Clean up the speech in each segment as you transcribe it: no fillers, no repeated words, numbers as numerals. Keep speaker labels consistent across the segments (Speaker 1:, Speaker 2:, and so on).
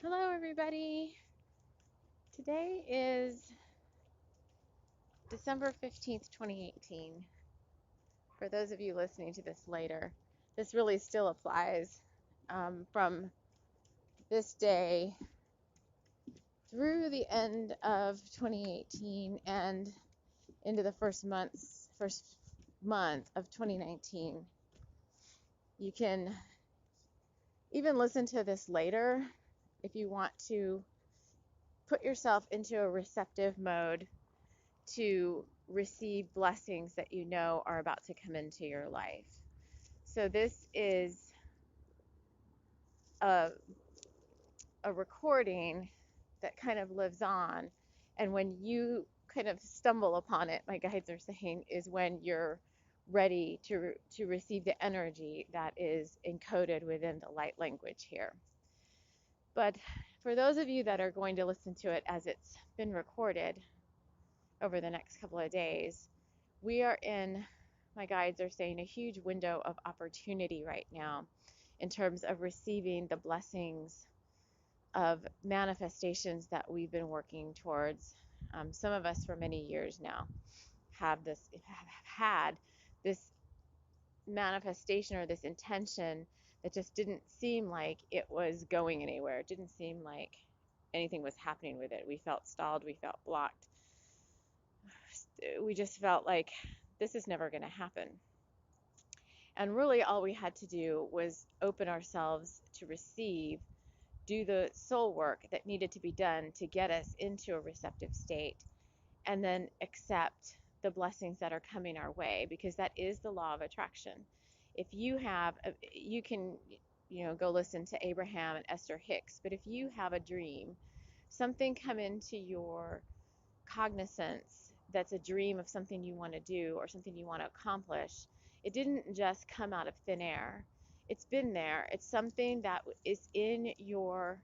Speaker 1: Hello, everybody. Today is December 15th, 2018. For those of you listening to this later, this really still applies from this day through the end of 2018 and into the first month of 2019. You can even listen to this later if you want to put yourself into a receptive mode to receive blessings that you know are about to come into your life. So this is a recording that kind of lives on, and when you kind of stumble upon it, my guides are saying, is when you're ready to receive the energy that is encoded within the light language here. But for those of you that are going to listen to it as it's been recorded over the next couple of days, we are in, my guides are saying, a huge window of opportunity right now in terms of receiving the blessings of manifestations that we've been working towards. Some of us for many years now have had this manifestation or this intention that just didn't seem like it was going anywhere. It didn't seem like anything was happening with it. We felt stalled, we felt blocked. We just felt like this is never going to happen. And really all we had to do was open ourselves to receive, do the soul work that needed to be done to get us into a receptive state, and then accept the blessings that are coming our way, because that is the law of attraction. If you have, you can, go listen to Abraham and Esther Hicks, but if you have a dream, something come into your cognizance that's a dream of something you want to do or something you want to accomplish, it didn't just come out of thin air. It's been there. It's something that is in your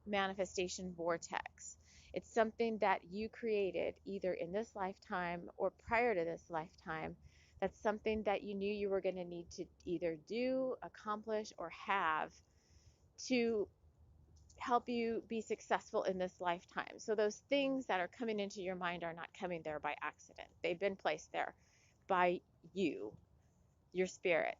Speaker 1: manifestation vortex. It's something that you created either in this lifetime or prior to this lifetime. That's something that you knew you were going to need to either do, accomplish, or have to help you be successful in this lifetime. So those things that are coming into your mind are not coming there by accident. They've been placed there by you, your spirit.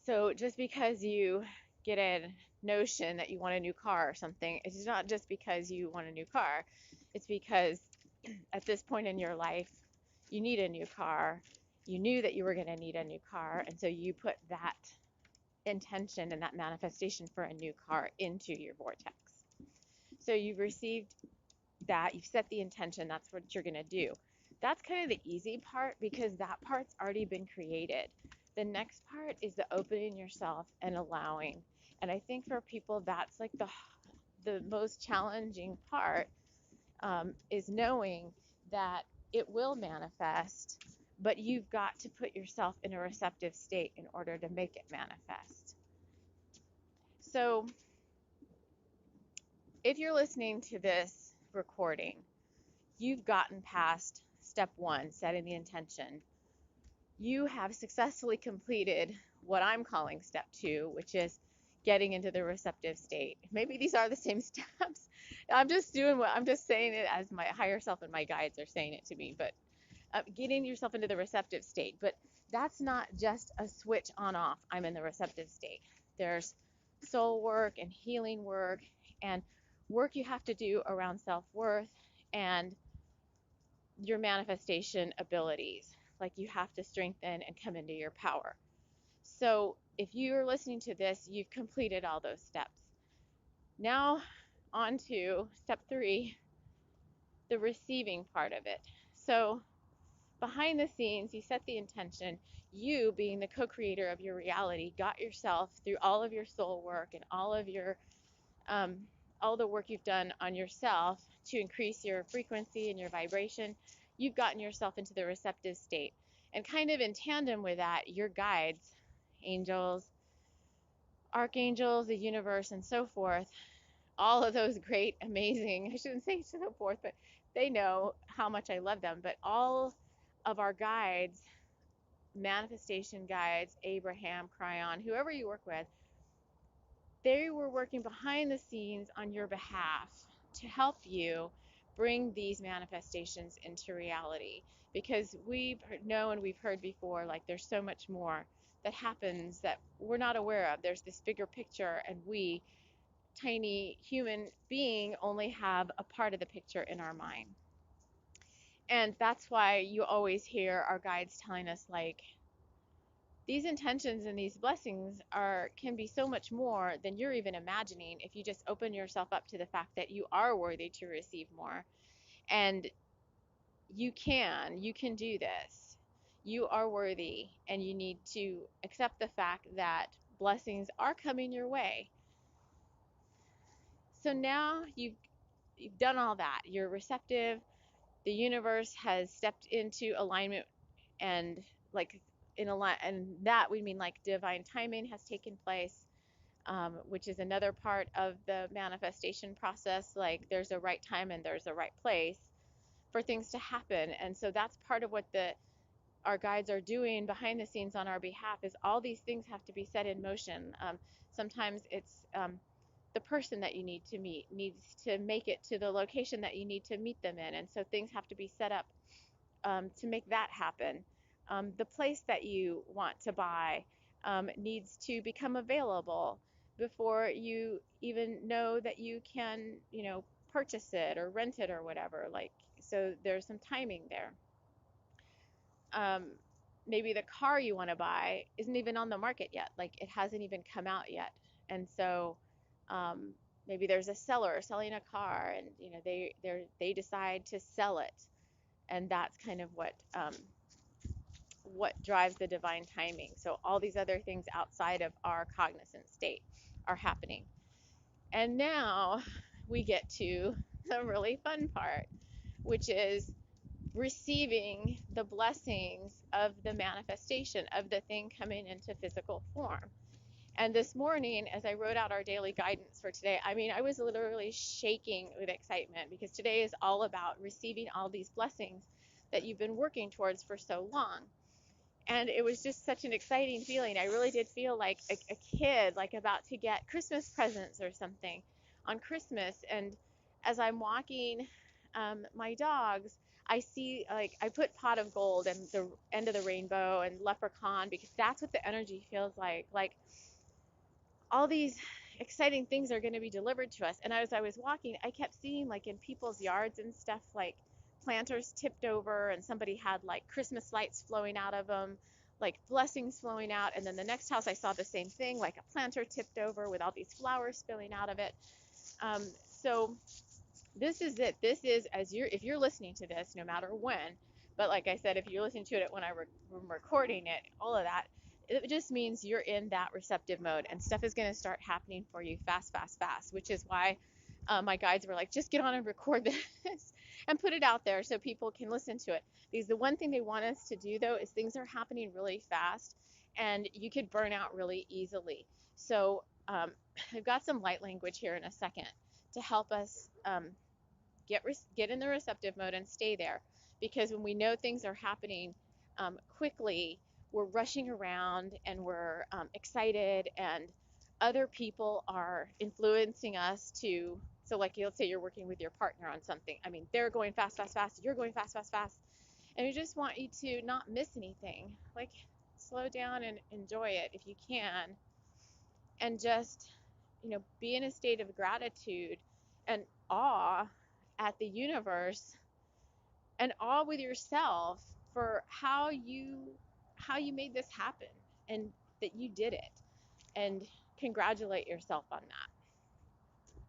Speaker 1: So just because you get a notion that you want a new car or something, it's not just because you want a new car. It's because at this point in your life, you need a new car. You knew that you were going to need a new car, and so you put that intention and that manifestation for a new car into your vortex. So you've received that, you've set the intention, that's what you're going to do. That's kind of the easy part because that part's already been created. The next part is the opening yourself and allowing. And I think for people, that's like the most challenging part, is knowing that it will manifest, but you've got to put yourself in a receptive state in order to make it manifest. So if you're listening to this recording, you've gotten past step 1, setting the intention. You have successfully completed what I'm calling step 2, which is getting into the receptive state. Maybe these are the same steps. I'm just saying it as my higher self and my guides are saying it to me, but getting yourself into the receptive state. But that's not just a switch on off. I'm in the receptive state. There's soul work and healing work and work you have to do around self-worth and your manifestation abilities. Like you have to strengthen and come into your power. So if you're listening to this, you've completed all those steps. Now on to step 3, the receiving part of it. So behind the scenes, you set the intention. You, being the co-creator of your reality, got yourself through all of your soul work and all of your all the work you've done on yourself to increase your frequency and your vibration. You've gotten yourself into the receptive state. And kind of in tandem with that, your guides, angels, archangels, the universe, and so forth, all of those great, amazing, I shouldn't say so forth, but they know how much I love them. But all of our guides, manifestation guides, Abraham, Cryon, whoever you work with, they were working behind the scenes on your behalf to help you bring these manifestations into reality. Because we know and we've heard before, like there's so much more that happens that we're not aware of. There's this bigger picture, and we, tiny human being, only have a part of the picture in our mind. And that's why you always hear our guides telling us, like, these intentions and these blessings can be so much more than you're even imagining if you just open yourself up to the fact that you are worthy to receive more. And you can do this. You are worthy, and you need to accept the fact that blessings are coming your way. So now you've done all that. You're receptive. The universe has stepped into alignment, and like and that we mean like divine timing has taken place, which is another part of the manifestation process. Like there's a right time and there's a right place for things to happen. And so that's part of what our guides are doing behind the scenes on our behalf, is all these things have to be set in motion. Sometimes it's the person that you need to meet needs to make it to the location that you need to meet them in, and so things have to be set up to make that happen. The place that you want to buy needs to become available before you even know that you can, purchase it or rent it or whatever. Like, so there's some timing there. Maybe the car you want to buy isn't even on the market yet. Like, it hasn't even come out yet. And so maybe there's a seller selling a car, and they decide to sell it, and that's kind of what drives the divine timing. So all these other things outside of our cognizant state are happening. And now we get to the really fun part, which is receiving the blessings of the manifestation of the thing coming into physical form. And this morning, as I wrote out our daily guidance for today, I was literally shaking with excitement, because today is all about receiving all these blessings that you've been working towards for so long. And it was just such an exciting feeling. I really did feel like a kid, like about to get Christmas presents or something on Christmas. And as I'm walking my dogs, I see, like, I put pot of gold and the end of the rainbow and leprechaun, because that's what the energy feels like. Like, all these exciting things are going to be delivered to us. And as I was walking, I kept seeing, like, in people's yards and stuff, like planters tipped over, and somebody had like Christmas lights flowing out of them, like blessings flowing out. And then the next house I saw the same thing, like a planter tipped over with all these flowers spilling out of it. So this is it. This is, if you're listening to this, no matter when, but like I said, if you're listening to it when I'm recording it, all of that, it just means you're in that receptive mode, and stuff is going to start happening for you fast, which is why my guides were like, just get on and record this and put it out there so people can listen to it. Because the one thing they want us to do, though, is things are happening really fast, and you could burn out really easily. So I've got some light language here in a second to help us get in the receptive mode and stay there. Because when we know things are happening quickly, we're rushing around, and we're excited, and other people are influencing us to. So like, let's say you're working with your partner on something. They're going fast, you're going fast. And we just want you to not miss anything. Like, slow down and enjoy it if you can. And just, be in a state of gratitude and awe at the universe, and awe with yourself for how you made this happen, and that you did it, and congratulate yourself on that.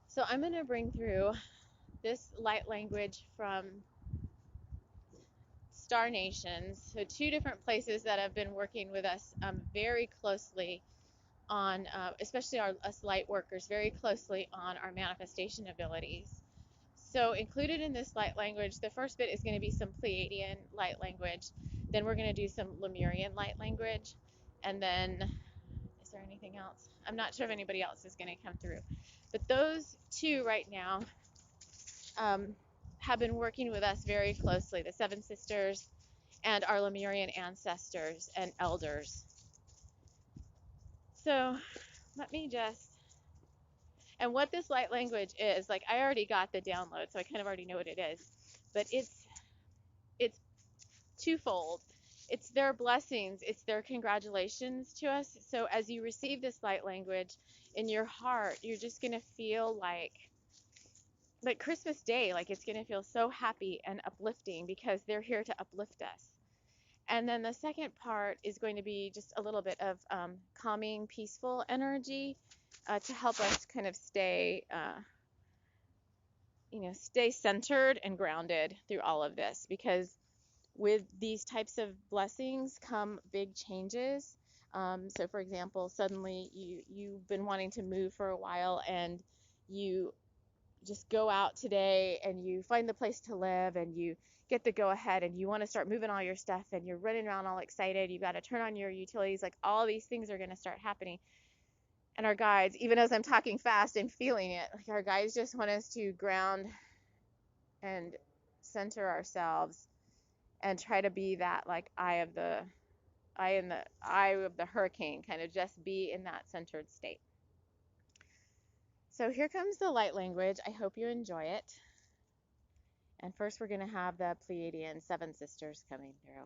Speaker 1: So I'm going to bring through this light language from Star Nations. So 2 different places that have been working with us very closely on, especially us light workers, very closely on our manifestation abilities. So included in this light language, the first bit is going to be some Pleiadian light language. Then we're going to do some Lemurian light language. And then, is there anything else? I'm not sure if anybody else is going to come through. But those 2 right now have been working with us very closely, the 7 sisters and our Lemurian ancestors and elders. So let me just, and what this light language is, like I already got the download, so I kind of already know what it is, but it's twofold. It's their blessings, it's their congratulations to us. So as you receive this light language in your heart, you're just going to feel like Christmas Day, like it's going to feel so happy and uplifting because they're here to uplift us. And then the second part is going to be just a little bit of calming, peaceful energy to help us kind of stay centered and grounded through all of this, because with these types of blessings come big changes. So for example, suddenly you've been wanting to move for a while, and you just go out today and you find the place to live and you get the go ahead and you want to start moving all your stuff and you're running around all excited. You got to turn on your utilities. Like all these things are going to start happening. And our guides, even as I'm talking fast and feeling it, like our guides just want us to ground and center ourselves and try to be that like eye in the eye of the hurricane, kind of just be in that centered state. So here comes the light language. I hope you enjoy it. And first we're going to have the Pleiadian 7 sisters coming through.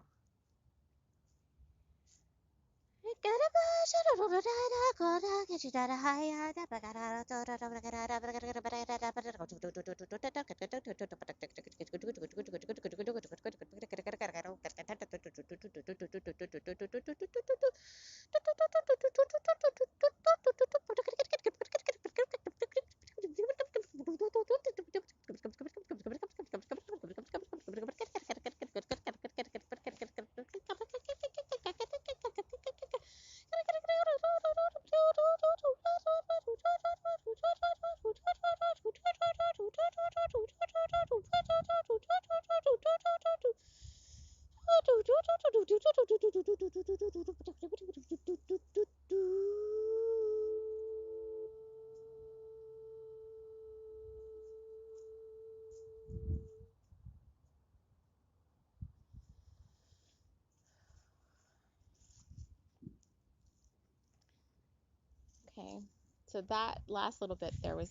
Speaker 1: Okay, so that last little bit there I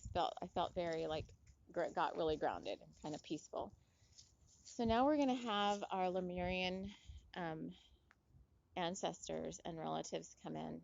Speaker 1: felt very like got really grounded and kind of peaceful. So now we're going to have our Lemurian ancestors and relatives come in.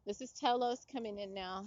Speaker 1: This is Telos coming in now.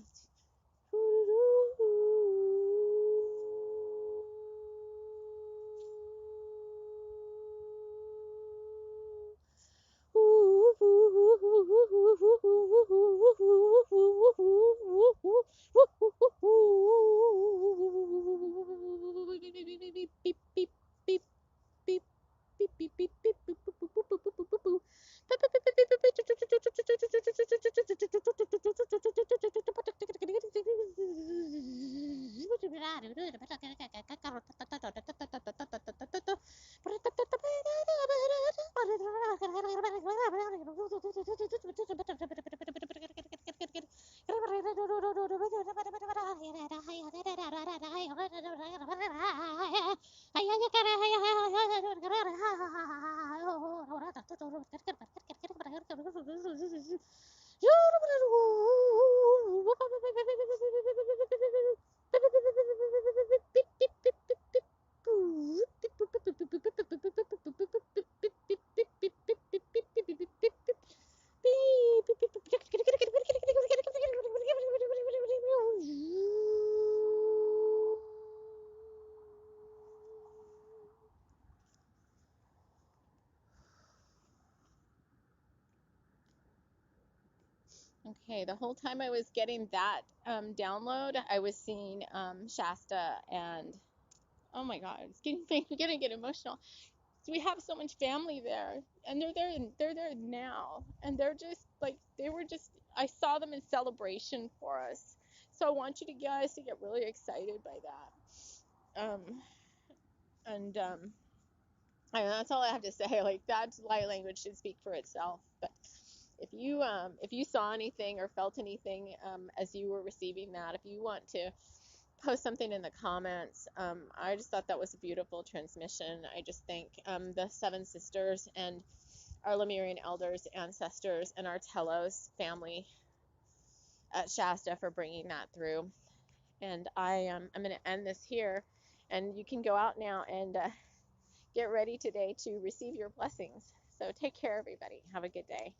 Speaker 1: Okay, the whole time I was getting that download, I was seeing Shasta, and oh my God, it's getting get emotional. So we have so much family there, and they're there now, and they're just like they were just. I saw them in celebration for us, so I want you to guys to get really excited by that. And that's all I have to say. Like that light language should speak for itself. But if you saw anything or felt anything as you were receiving that, if you want to post something in the comments, I just thought that was a beautiful transmission. I just thank the Seven Sisters and our Lemurian elders, ancestors, and our Telos family at Shasta for bringing that through. And I'm going to end this here, and you can go out now and get ready today to receive your blessings. So take care, everybody. Have a good day.